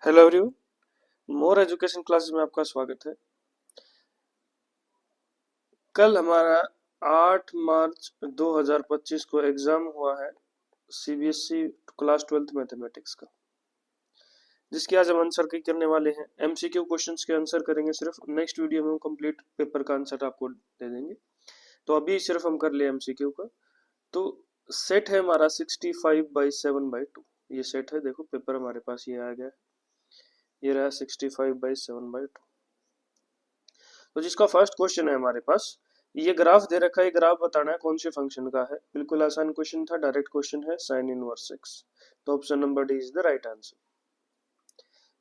Hello everyone, more education classes में आपका स्वागत है। कल हमारा 8 मार्च 2025 को एग्जाम हुआ है सीबीएसई क्लास 12th मैथमेटिक्स का, जिसकी आज हम आंसर की करने वाले हैं। एमसीक्यू क्वेश्चंस के आंसर करेंगे सिर्फ। नेक्स्ट वीडियो में हम कंप्लीट पेपर का आंसर आपको दे देंगे। तो अभी सिर्फ हम कर ले एमसीक्यू का। तो सेट है हमारा 65/7/2। ये सेट है, देखो पेपर हमारे पास ये आ गया, ये रहा 65/7/2। तो जिसका फर्स्ट क्वेश्चन है हमारे पास, ये ग्राफ दे रखा है। ये ग्राफ बताना है कौन से फंक्शन का है। बिल्कुल आसान क्वेश्चन था, डायरेक्ट क्वेश्चन है, साइन इनवर्स एक्स। तो option number D is the right answer.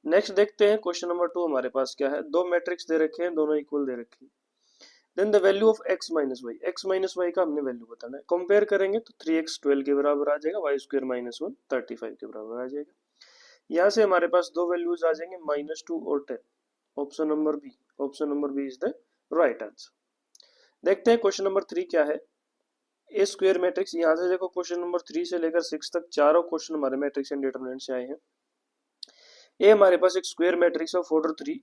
Next देखते हैं क्वेश्चन नंबर 2 हमारे पास क्या है। दो मैट्रिक्स दे रखे हैं, दोनों इक्वल दे रखे हैं। Then the value of x minus y, x minus y का हमने वैल्यू बताना है। कंपेयर करेंगे तो 3x 12 के बराबर आ जाएगा, वाई स्क्वायर माइनस 1 35 के बराबर आ जाएगा। यहाँ से हमारे पास दो वैल्यूज आ जाएंगे, -2 और 10। Option number B, option number B is the right answer. देखते हैं क्वेश्चन नंबर 3 क्या है। ए स्क्वायर मैट्रिक्स, यहाँ से देखो क्वेश्चन नंबर 3 से लेकर 6 तक चारों क्वेश्चन हमारे मैट्रिक्स एंड डिटरमिनेंट से आए हैं। ए हमारे पास एक square matrix of order 3।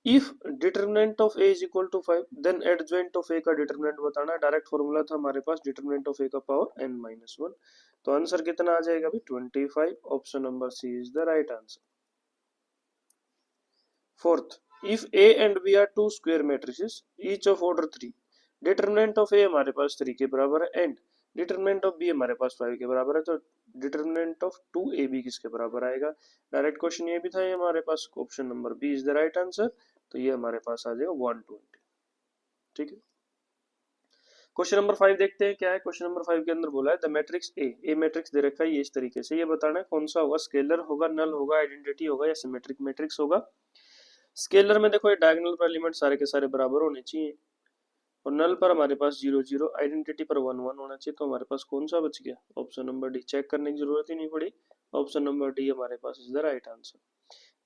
If determinant of A is equal to 5 then adjoint of A का डिटरमिनेंट बताना है। डायरेक्ट फॉर्मूला था हमारे पास डिटरमिनेंट ऑफ ए का पावर n-1। तो आंसर कितना आ जाएगा अभी 25। Option number C is the right answer. Fourth, if A and B are two square matrices each of order 3, determinant of A हमारे पास 3 के बराबर है एंड डिटरमिनेंट ऑफ बी हमारे पास 5 के बराबर है। तो डिटरमिनेंट ऑफ 2ab किसके बराबर आएगा। डायरेक्ट क्वेश्चन ये भी था, ये हमारे पास option number B is the right answer. तो ये हमारे पास आ जाएगा 120। ठीक है, क्वेश्चन नंबर 5 देखते हैं क्या है। क्वेश्चन नंबर 5 के अंदर बोला है द मैट्रिक्स ए मैट्रिक्स दे रखा है ये इस तरीके से। ये बताना है कौन सा होगा, स्केलर होगा, नल होगा, आइडेंटिटी होगा या सिमेट्रिक मैट्रिक्स होगा। स्केलर में देखो ये डायगोनल पर एलिमेंट सारे के सारे बराबर होने चाहिए, और नल पर हमारे पास 0 0, आइडेंटिटी पर 1 1 होना चाहिए। तो हमारे पास कौन सा बच गया, ऑप्शन नंबर डी। चेक करने की जरूरत ही नहीं पड़ी, ऑप्शन नंबर डी हमारे पास is the right answer.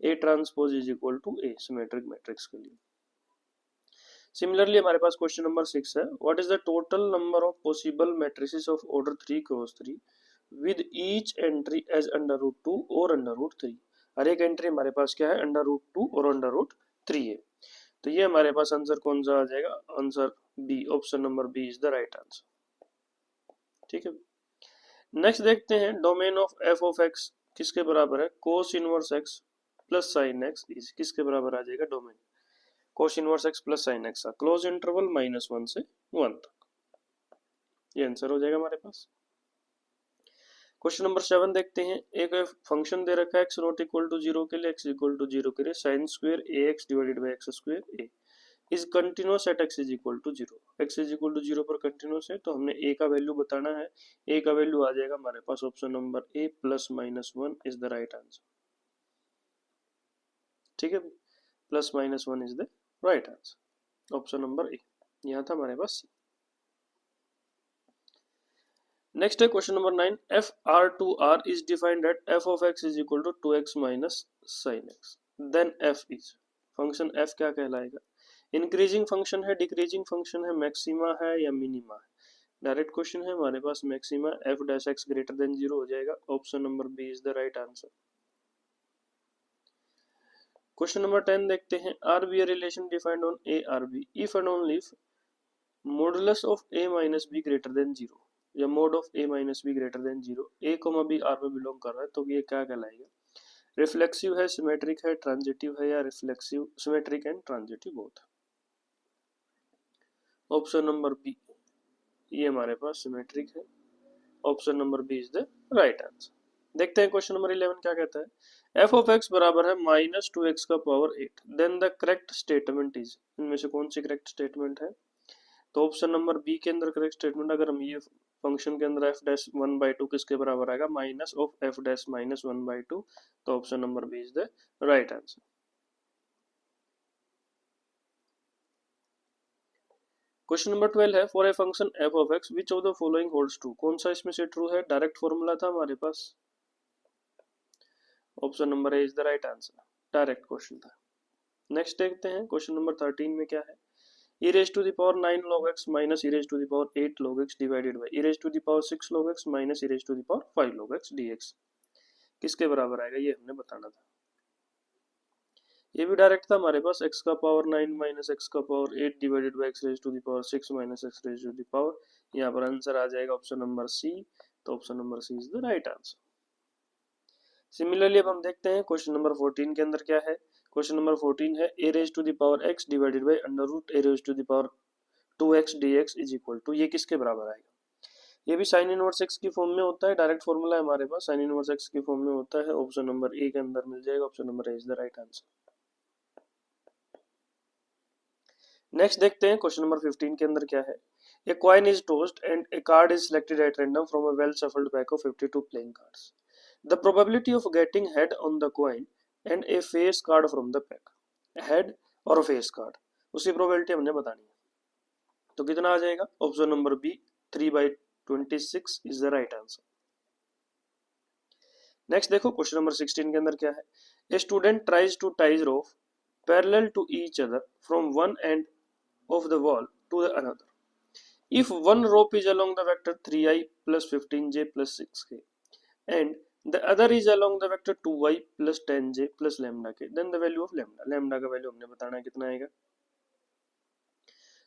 A transpose is equal to A symmetric matrix के लिए। सिमिलरली हमारे पास क्वेश्चन नंबर 6 है। What is the total number of possible matrices of order 3 cross 3 with each entry as √2 और √3। हर एक entry हमारे पास क्या है, √2 और √3 है। तो ये हमारे पास आंसर कौन सा आ जाएगा, answer B, option number B is the right answer. ठीक है, नेक्स्ट देखते हैं domain of f of x किसके बराबर है, cos inverse x plus sine x is किसके बराबर आ जाएगा domain, cos inverse x plus sine x का क्लोज इंटरवल -1 से 1 तक। ये आंसर हो जाएगा हमारे पास। क्वेश्चन नंबर 7 देखते हैं। एक फंक्शन दे रखा है x नॉट इक्वल टू 0 के लिए, x इक्वल टू 0 के लिए sin square ax divided by x square a is continuous at x is equal to 0। x is equal to 0 पर कंटिन्यूअस है, तो हमने a का वैल्यू बताना है। a का वैल्यू आ जाएगा हमारे पास option number a +-1 is the right answer. ठीक है, +-1 is the right answer, option number A. यहाँ था हमारे पास। नेक्स्ट है question number 9। F R to R is defined at F of X is equal to 2x minus sine X. Then F is, function F क्या कहलाएगा, increasing function है, decreasing function है, maxima है या मिनिमा है। Direct question है हमारे पास, maxima F dash X greater than 0 हो जाएगा, option number B is the right answer. Question number 10 देखते हैं। R be a relation defined on A R B if and only if modulus of A minus B greater than 0 या mod of A minus B greater than 0। A comma B R में belong कर रहा है, तो ये क्या कहलाएगा, reflexive है, सिमेट्रिक है, ट्रांजिटिव है या reflexive symmetric and transitive both. Option number B, ये हमारे पास सिमेट्रिक है, option number B is the right answer. देखते हैं क्वेश्चन नंबर 11 क्या कहता है। एफ ऑफ एक्स बराबर है -2x का power 8 then the correct statement is, इनमें से कौन सी करेक्ट स्टेटमेंट है। तो ऑप्शन नंबर बी के अंदर करेक्ट स्टेटमेंट, अगर हम ये फंक्शन के अंदर f डैश 1/2 किसके बराबर आएगा, minus of f dash minus 1/2, तो option number B is the right answer. Question number 12 है। For a function f of x which of the following holds true, कौन सा इसमें से ट्रू है। डायरेक्ट फॉर्मूला था हमारे पास, option number A is the right answer, direct question था। नेक्स्ट देखते हैं क्वेश्चन नंबर 13 में क्या है। e raised to the power 9 log x minus e raised to the power 8 log x divided by e raised to the power 6 log x minus e raised to the power 5 log x dx किसके बराबर आएगा, ये हमने बताना था। ये भी direct था हमारे पास, x का पावर 9 माइनस एक्स का power 8 divided by x raise to the power 6 minus x raise to the power, यहाँ पर आंसर आ जाएगा ऑप्शन नंबर सी। तो option number C is the right answer. Similarly अब हम देखते हैं क्वेश्चन नंबर 14 के अंदर क्या है। क्वेश्चन नंबर 14 है a raise to the power x divided by under root a raise to the power 2x dx is equal to, ये किसके बराबर आएगा। ये भी साइन इनवर्स एक्स की फॉर्म में होता है, डायरेक्ट फॉर्मूला है हमारे पास, साइन इनवर्स एक्स की फॉर्म में होता है। ऑप्शन नंबर ए के अंदर मिल जाएगा, option number A is the right answer. Next देखते हैं क्वेश्चन नंबर 15 के अंदर क्या है। A coin is tossed and a card is selected at random from a well shuffled pack of 52 playing cards. The probability of getting head on the coin and a face card from the pack, head और face card, उसकी probability हमने बतानी है। तो कितना आ जाएगा, option number B 3/26 is the right answer. Next देखो क्वेश्चन नंबर 16 के अंदर क्या है। A student tries to ties rope parallel to each other from one end of the wall to the another, if one rope is along the vector 3i plus 15j plus 6k and the other is along the vector 2y plus 10j plus lambda k, then the value of lambda, lambda का value हमने बताना है कितना आएगा।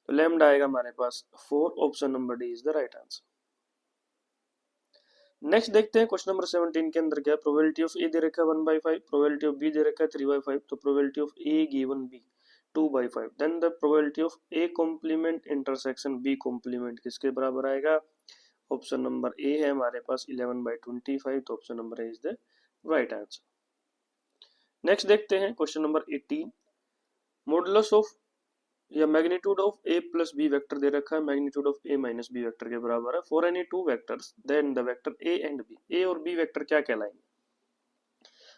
तो lambda आएगा हमारे पास 4, option number D is the right answer. Next देखते हैं क्वेश्चन नंबर 17 के अंदर क्या है। प्रोबेबिलिटी ऑफ ए दे रखा है 1/5, प्रोबेबिलिटी ऑफ बी दे रखा है 3/5, तो probability of A given B 2/5, then the probability of A complement intersection B complement किसके बराबर आएगा। ऑप्शन नंबर ए है हमारे पास 11/25, तो option number A is the right answer. Next देखते हैं क्वेश्चन नंबर 18, मॉडुलस ऑफ या magnitude of A plus B vector दे रखा है, magnitude of A minus B vector के बराबर है। For any two vectors then the vector A and B, A और बी वेक्टर क्या कहलाएंगे।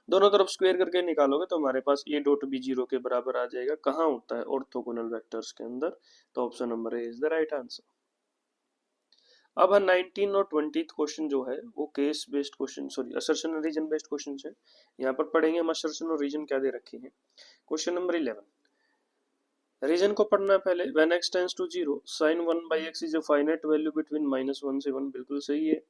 दोनों तरफ स्क्वायर करके निकालोगे तो हमारे पास ए डॉट बी 0 के बराबर आ जाएगा। कहाँ होता है, ऑर्थोगोनल वेक्टर्स के अंदर, तो option number A is the right answer. अब 19 और 20 क्वेश्चन जो है वो case based question, sorry assertion और रीजन बेस्ड क्वेश्चन है। यहाँ पर पढ़ेंगे हम असर्शन और रीजन क्या दे रखे हैं। क्वेश्चन नंबर 11, रीजन को पढ़ना है पहले। When x tends to 0 sin 1/x is a finite value between -1 से 1, बिल्कुल सही है।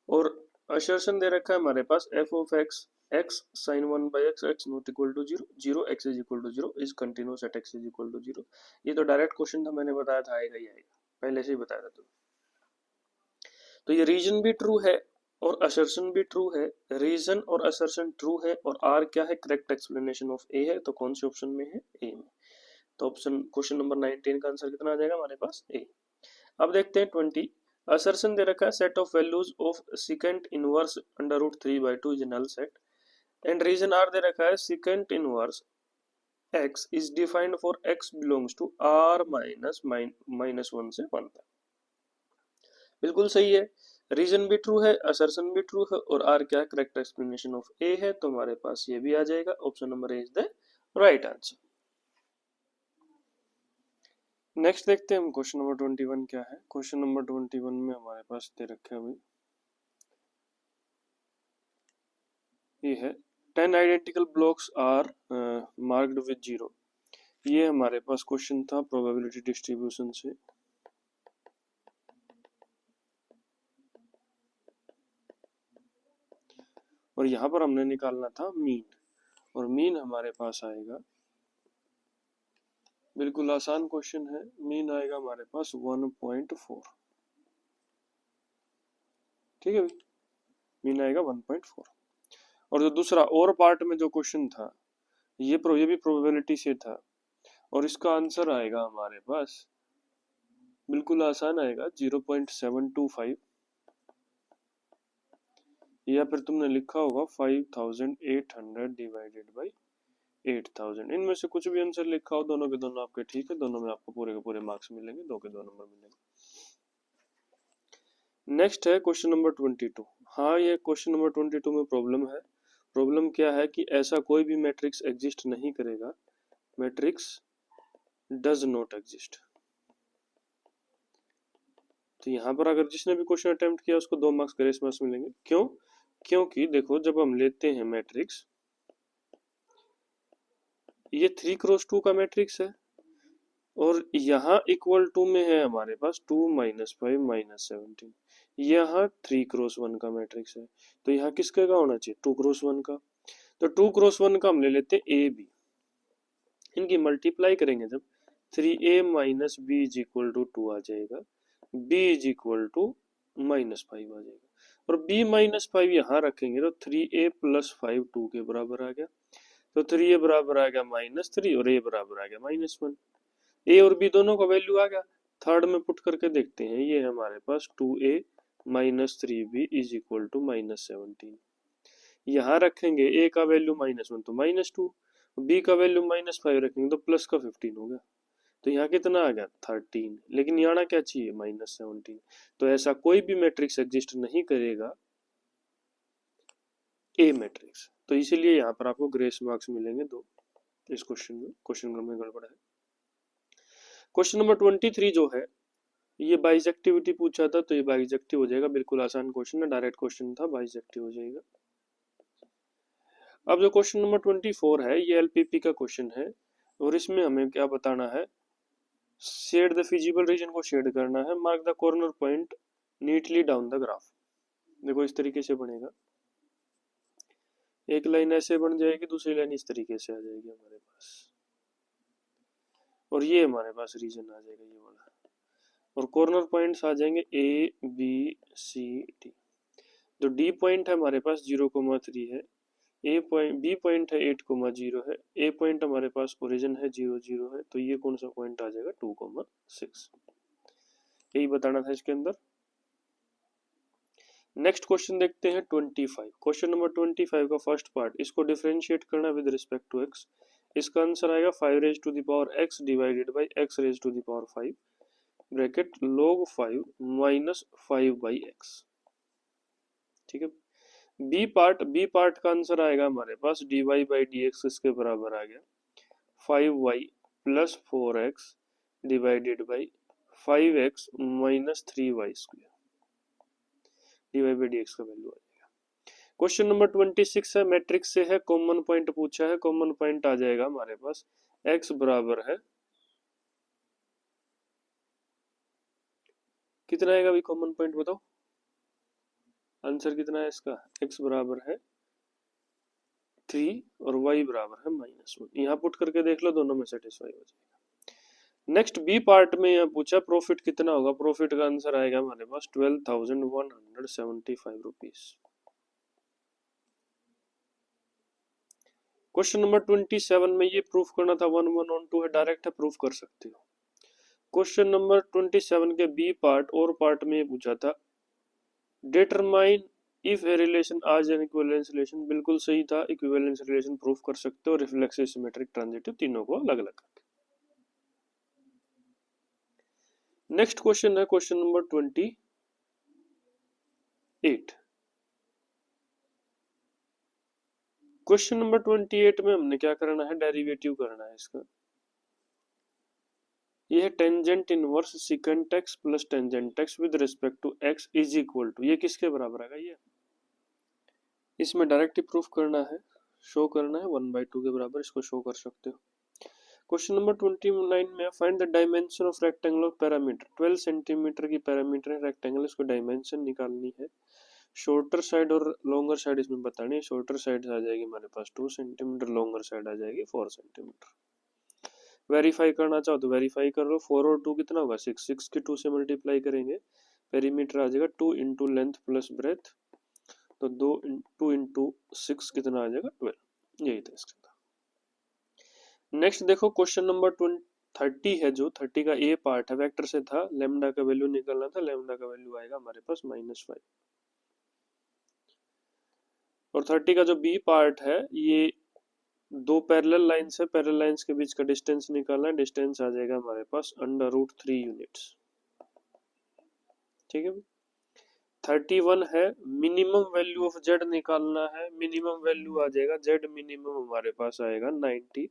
और असर्शन दे रखा है हमारे पास f of x x sin 1/x x not equal to 0 0 x is equal to 0 is continuous at x is equal to 0। ये तो डायरेक्ट क्वेश्चन था, मैंने बताया था आएगा ही आएगा, पहले से ही बताया था। तो ये रीजन भी ट्रू है और असर्शन भी ट्रू है। रीजन और असर्शन ट्रू है और आर क्या है, करेक्ट एक्सप्लेनेशन ऑफ ए है। तो कौन से ऑप्शन में है, ए में। तो ऑप्शन क्वेश्चन नंबर 19 का आंसर कितना आ जाएगा हमारे पास, ए। अब देखते हैं 20, असर्शन दे रखा है set of values of second inverse under root 3/2 is null set and reason R दे रखा है second inverse x is defined for x belongs to r -1 से 1 तक, बिल्कुल सही है। रीजन भी ट्रू है, असर्शन भी ट्रू है और आर क्या है, करेक्ट एक्सप्लेनेशन ऑफ ए है। तो हमारे पास ये भी आ जाएगा, option number A is the right answer. Next देखते हैं हम क्वेश्चन नंबर 21 क्या है। क्वेश्चन नंबर 21 में हमारे पास दे रखे अभी ये है 10 identical blocks are marked with 0। ये हमारे पास क्वेश्चन था प्रोबेबिलिटी डिस्ट्रीब्यूशन से। और यहाँ पर हमने निकालना था मीन, और मीन हमारे पास आएगा, बिल्कुल आसान क्वेश्चन है, मीन आएगा हमारे पास 1.4। ठीक है भाई, मीन आएगा 1.4। और जो दूसरा और पार्ट में जो क्वेश्चन था ये भी प्रोबेबिलिटी से था और इसका आंसर आएगा हमारे पास बिल्कुल आसान आएगा 0.725, या फिर तुमने लिखा होगा 5800 डिवाइडेड बाई 8000। इनमें से कुछ भी आंसर लिखा हो, दोनों के दोनों आपके ठीक है, दोनों में आपको पूरे के पूरे मार्क्स मिलेंगे, 2 के 2 नंबर मिलेंगे। नेक्स्ट है क्वेश्चन नंबर 22। हाँ, ये क्वेश्चन नंबर 22 में प्रॉब्लम है। प्रॉब्लम क्या है कि ऐसा कोई भी मैट्रिक्स एग्जिस्ट नहीं करेगा, मैट्रिक्स डज नॉट एग्जिस्ट। तो यहाँ पर अगर जिसने भी क्वेश्चन अटेम्प्ट किया उसको 2 मार्क्स ग्रेस मार्क्स मिलेंगे। क्यों, क्योंकि देखो जब हम लेते हैं मैट्रिक्स, ये 3x2 का मैट्रिक्स है और यहाँ इक्वल टू में है हमारे पास 2 -5 -17, यहाँ 3x1 का मैट्रिक्स है। तो यहाँ किसके का होना चाहिए, 2x1 का। तो 2x1 का हम ले लेते हैं ए बी, इनकी मल्टीप्लाई करेंगे जब 3a minus b is equal to 2 आ जाएगा, b इज इक्वल टू -5 आ जाएगा, और b -5 यहाँ रखेंगे तो 3a प्लस 5 2 के बराबर आ गया, तो 3a बराबर आ गया -3 और a बराबर आ गया -1। a और b दोनों का वैल्यू आ गया, थर्ड में पुट करके देखते हैं, ये हमारे पास 2a minus 3b is equal to -17। यहाँ रखेंगे a का वैल्यू -1 तो -2, b का वैल्यू -5 रखेंगे तो प्लस का 15 हो गया, तो यहाँ कितना आ गया 13, लेकिन यहाँ क्या चाहिए -17। तो ऐसा कोई भी मैट्रिक्स एग्जिस्ट नहीं करेगा ए मैट्रिक्स, तो इसीलिए यहाँ पर आपको ग्रेस मार्क्स मिलेंगे 2 इस क्वेश्चन में। क्वेश्चन में गड़बड़ है। क्वेश्चन नंबर 23 जो है ये बाइजेक्टिविटी पूछा था, तो ये बाइजेक्टिव हो जाएगा, बिल्कुल आसान क्वेश्चन है, डायरेक्ट क्वेश्चन था, बाइजेक्टिव हो जाएगा। अब जो क्वेश्चन नंबर 24 है ये एलपीपी का क्वेश्चन है, और इसमें हमें क्या बताना है, शेड द फिजिबल रीजन को शेड करना है, mark the corner point neatly down the graph. देखो इस तरीके से बनेगा, एक लाइन ऐसे बन जाएगी, दूसरी लाइन इस तरीके से आ जाएगी हमारे पास, और ये हमारे पास रीजन आ जाएगा ये वाला, और कॉर्नर पॉइंट्स आ जाएंगे ए बी सी डी। जो डी पॉइंट है हमारे पास 0,3 है, ए पॉइंट बी पॉइंट है 8,0 है, ए पॉइंट हमारे पास ओरिजिन है 0,0 है, तो ये कौन सा पॉइंट आ जाएगा 2,6, यही बताना था इसके अंदर। नेक्स्ट क्वेश्चन देखते हैं 25। क्वेश्चन नंबर 25 का फर्स्ट पार्ट, इसको डिफरेंशिएट करना विद रिस्पेक्ट टू एक्स। इसका आंसर आएगा 5 raise to the power x divided by x raise to the power 5 bracket log 5 minus 5 by x. ठीक है। बी पार्ट का आंसर आएगा हमारे पास dy बाई डी एक्स इसके बराबर आ गया 5y plus 4x divided by 5x minus 3y square, dy by d x का वैल्यू आ जाएगा। क्वेश्चन नंबर 26 है, मैट्रिक्स से है, कॉमन पॉइंट पूछा है, कॉमन पॉइंट आ जाएगा हमारे पास x बराबर है, कितना आएगा अभी कॉमन पॉइंट बताओ, आंसर कितना है इसका, x बराबर है 3 और y बराबर है -1। यहाँ पुट करके देख लो, दोनों में सेटिस्फाई हो जाएगा। नेक्स्ट बी पार्ट में यहाँ पूछा प्रॉफिट कितना होगा, प्रॉफिट का आंसर आएगा हमारे पास 12,175 रुपीज। क्वेश्चन नंबर 27 में ये प्रूफ करना था 1 1 ऑन 2 है, डायरेक्ट है प्रूफ कर सकते हो। क्वेश्चन नंबर 27 के बी पार्ट और पार्ट में ये पूछा था डिटरमाइन इफ ए रिलेशन आज एन इक्विवेलेंस रिलेशन, बिल्कुल सही था, इक्विवेलेंस रिलेशन प्रूफ कर सकते हो, रिफ्लेक्सिव सिमेट्रिक ट्रांजिटिव तीनों को अलग अलग करके। नेक्स्ट क्वेश्चन है क्वेश्चन नंबर 28। क्वेश्चन नंबर 28 में हमने क्या करना है, डेरिवेटिव करना है इसका। ये है tangent inverse secant x plus tangent x with respect to x is equal to, ये किसके बराबर आएगा, ये इसमें डायरेक्ट प्रूफ करना है, शो करना है 1/2 के बराबर, इसको शो कर सकते हो। क्वेश्चन नंबर 29 में find the dimension of rectangle of parameter, 12 centimetre की पैरामीटर है रेक्टेंगल, इसको डायमेंशन निकालनी है, शॉर्टर साइड और लॉन्गर साइड इसमें बतानी है। शॉर्टर साइड आ जाएगी हमारे पास 2 सेंटीमीटर, लॉन्गर साइड आ जाएगी 4 सेंटीमीटर। वेरीफाई करना चाहो तो वेरीफाई कर लो, 4 और 2 कितना होगा 6, 6 के 2 से मल्टीप्लाई करेंगे, पेरीमीटर आ जाएगा 2 इंटू लेंथ प्लस ब्रेथ, तो 2 इंटू 6 कितना आ जाएगा 12, यही था इसका। नेक्स्ट देखो क्वेश्चन नंबर 30 है, जो 30 का ए पार्ट है, वेक्टर से था, लेमडा का वैल्यू निकालना था, लेमडा का वैल्यू आएगा हमारे पास -5। और 30 का जो बी पार्ट है, ये दो पैरेलल लाइंस है, पैरेलल लाइंस के बीच का डिस्टेंस निकालना है, डिस्टेंस आ जाएगा हमारे पास √3 यूनिट्स। ठीक है। 31 है, मिनिमम वैल्यू ऑफ जेड निकालना है, मिनिमम वैल्यू आ जाएगा जेड मिनिमम हमारे पास आएगा 90,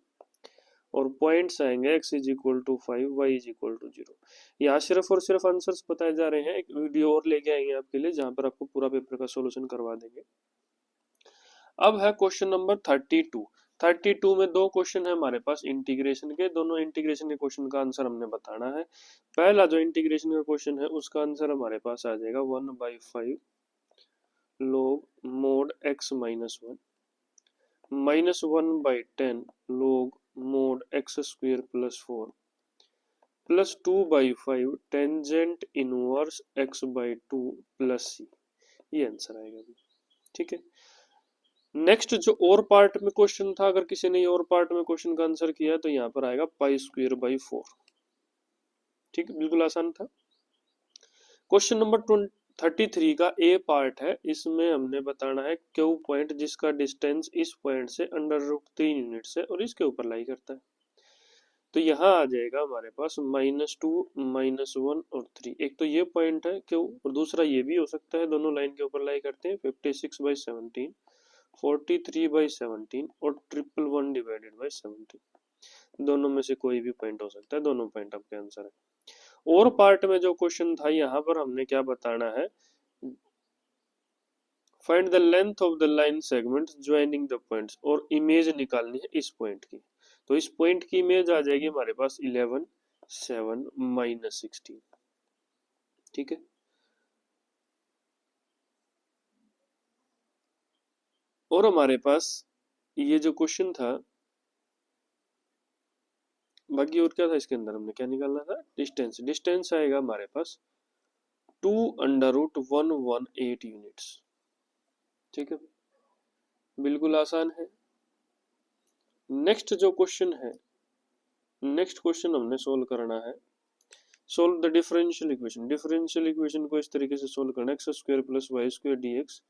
और पॉइंट्स आएंगे x is equal to 5, y is equal to 0। यहाँ सिर्फ और सिर्फ आंसर्स बताए जा रहे हैं, एक वीडियो और लेके आएंगे आपके लिए जहां पर आपको पूरा पेपर का सॉल्यूशन करवा देंगे। अब है क्वेश्चन नंबर 32। 32 में दो क्वेश्चन है हमारे पास इंटीग्रेशन के, दोनों इंटीग्रेशन के क्वेश्चन का आंसर हमने बताना है। पहला जो इंटीग्रेशन का क्वेश्चन है उसका आंसर हमारे पास आ जाएगा 1/5 log mod x -1 -1/10 log mod x square plus 4 plus 2/5 tangent inverse x by 2 plus C, ये आंसर आएगा। ठीक है, नेक्स्ट जो और पार्ट में क्वेश्चन था, अगर किसी ने और पार्ट में क्वेश्चन का आंसर किया तो यहाँ पर आएगा पाई स्क्वायर बाई 4। ठीक है, बिल्कुल आसान था। क्वेश्चन नंबर 33 का ए पार्ट है, इसमें हमने बताना है क्यू पॉइंट जिसका डिस्टेंस इस पॉइंट से √3 यूनिट्स है और इसके ऊपर लाई करता है। तो यहाँ आ जाएगा हमारे पास -2 -1 और 3। एक तो ये पॉइंट है क्यू और दूसरा ये भी हो सकता है, दोनों लाइन के ऊपर लाई करते हैं। 56/17, 43/17 और 111 डिवाइडेड बाई 17, दोनों में से कोई भी पॉइंट हो सकता है, दोनों पॉइंट आपके आंसर है। और पार्ट में जो क्वेश्चन था, यहाँ पर हमने क्या बताना है, find the length of the line segment joining the points, और इमेज निकालनी है इस पॉइंट की। तो इस पॉइंट की इमेज आ जाएगी हमारे पास 11 7 -16। ठीक है, और हमारे पास ये जो क्वेश्चन था, बाकी और क्या था इसके अंदर, हमने क्या निकालना था, डिस्टेंस। डिस्टेंस आएगा हमारे पास 2√118 यूनिट्स। ठीक है, बिल्कुल आसान है। नेक्स्ट जो क्वेश्चन है, नेक्स्ट क्वेश्चन हमने सोल्व करना है, solve the differential equation. Differential equation को इस तरीके से सोल्व करना है, x square plus y square d x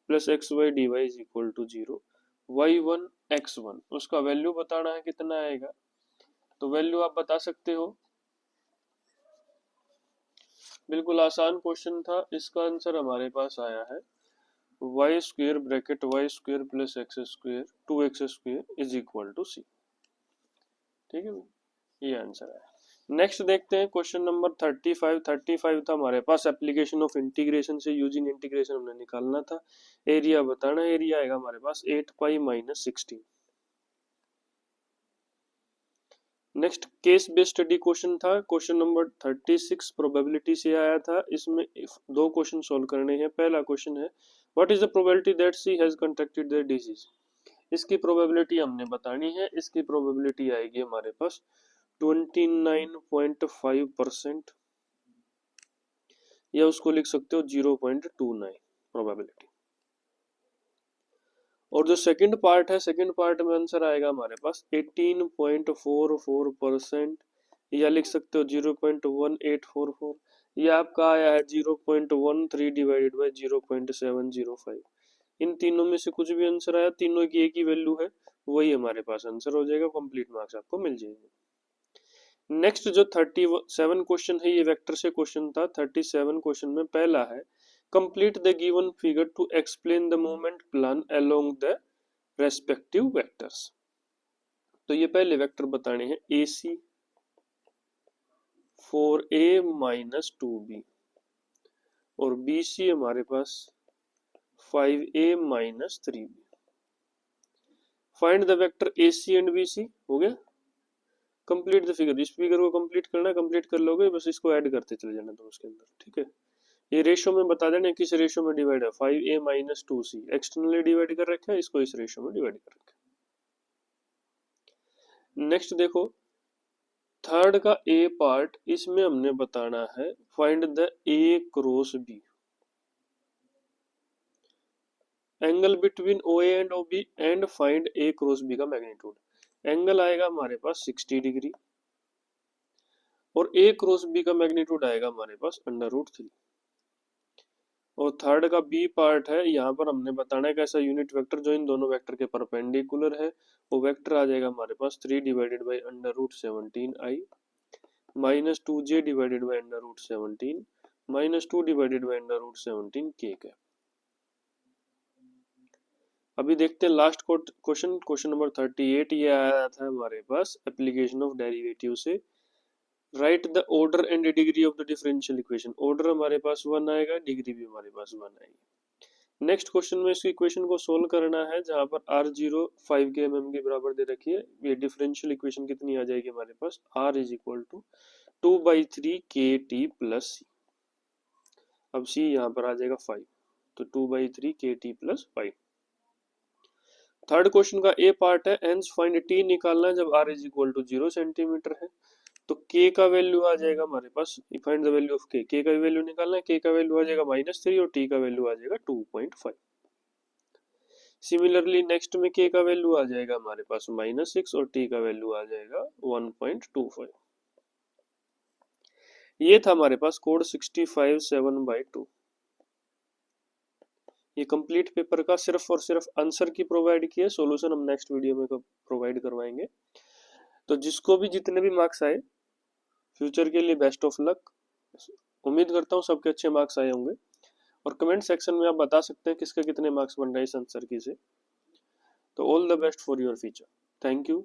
plus x y d y is equal to 0। y1 x1 उसका वैल्यू बताना है कितना आएगा, तो वैल्यू आप बता सकते हो। बिल्कुल आसान क्वेश्चन था, इसका आंसर हमारे पास आया है Y square bracket Y square plus X square 2x square is equal to C. ठीक है, ये आंसर है। नेक्स्ट देखते हैं क्वेश्चन नंबर 35। 35 था हमारे पास एप्लीकेशन ऑफ इंटीग्रेशन से यूजिंग इंटीग्रेशन हमने निकालना था। एरिया बताना, एरिया आएगा हमारे पास 8 पाई -16। Next case based study question था, क्वेश्चन नंबर 36 प्रोबेबिलिटी से आया था। इसमें दो क्वेश्चन सोल्व करने हैं। पहला क्वेश्चन है what is the probability that she has contracted the disease. इसकी प्रोबेबिलिटी हमने बतानी है। इसकी प्रोबेबिलिटी आएगी हमारे पास 29.5%, या उसको लिख सकते हो 0.29 प्रोबेबिलिटी। और जो सेकंड पार्ट है, सेकंड पार्ट में आंसर आएगा हमारे पास 18.44%, या लिख सकते हो 0.1844, या आपका आया है 0.13 डिवाइडेड बाई 0.705। इन तीनों में से कुछ भी आंसर आया, तीनों की एक ही वैल्यू है, वही हमारे पास आंसर हो जाएगा, कंप्लीट मार्क्स आपको मिल जाएंगे। नेक्स्ट जो 37 क्वेश्चन है, ये वेक्टर से क्वेश्चन था। 37 क्वेश्चन में पहला है complete the given figure to explain the movement plan along the respective vectors. तो ये पहले वेक्टर बताने हैं AC 4A - 2B और BC हमारे पास 5A - 3B। Find the vector AC and BC। हो गया, कंप्लीट द फिगर। इस फिगर को कंप्लीट करना, कंप्लीट कर लोगे, बस इसको ऐड करते चले जाना तुम उसके अंदर। ठीक है, ये रेशो में बता देना किस रेशो में डिवाइड है। 5A - 2C एक्सटर्नली डिवाइड कर रखा है, इसको इस रेशो में डिवाइड कर रखा है। नेक्स्ट देखो थर्ड का ए पार्ट, इसमें हमने बताना है find the A cross B, angle between OA and OB and find A cross B का मैग्नीट्यूड। एंगल आएगा हमारे पास 60 डिग्री और A क्रॉस B का मैग्नीट्यूड आएगा हमारे पास √3। और थर्ड का बी पार्ट है, यहाँ पर हमने बताना है कैसा यूनिट वेक्टर जो इन दोनों वेक्टर के परपेंडिकुलर है। वो वेक्टर आ जाएगा हमारे पास 3 divided by √17i -2j divided by √17 -2 divided by √17 k। अभी देखते हैं लास्ट क्वेश्चन, क्वेश्चन नंबर 38। ये आया था हमारे पास एप्लीकेशन ऑफ डेरिवेटिव से। Right the order and degree of the differential equation. Order हमारे पास 1 आएगा, डिग्री भी हमारे पास 1 आएगी। नेक्स्ट क्वेश्चन में इस इक्वेशन को सोल्व करना है, जहां पर r0 5 के mm के बराबर दे रखी है। ये डिफरेंशियल इक्वेशन कितनी आ जाएगी हमारे पास, r is equal to 2/3 kt plus c। अब c यहाँ पर आ जाएगा 5, तो 2/3 kt प्लस 5। थर्ड क्वेश्चन का ए पार्ट है, एंस फाइंड टी निकालना है जब r is equal to 0 centimetre है। तो k का वैल्यू आ जाएगा हमारे पास, find the value of k का वैल्यू निकालना है, k का वैल्यू आ जाएगा -3 और t का वैल्यू आ जाएगा 2.5। सिमिलरली नेक्स्ट में k का वैल्यू आ जाएगा हमारे पास -6 और t का वैल्यू आ जाएगा 1.25। ये था हमारे पास कोड 65(7/2)। ये कंप्लीट पेपर का सिर्फ और सिर्फ आंसर की प्रोवाइड की है, सॉल्यूशन हम नेक्स्ट वीडियो में प्रोवाइड करवाएंगे। तो जिसको भी जितने भी मार्क्स आए फ्यूचर के लिए बेस्ट ऑफ लक। उम्मीद करता हूँ सबके अच्छे मार्क्स आए होंगे, और कमेंट सेक्शन में आप बता सकते हैं किसके कितने मार्क्स बन रहे हैं इस आंसर की से। तो all the best for your future. Thank you.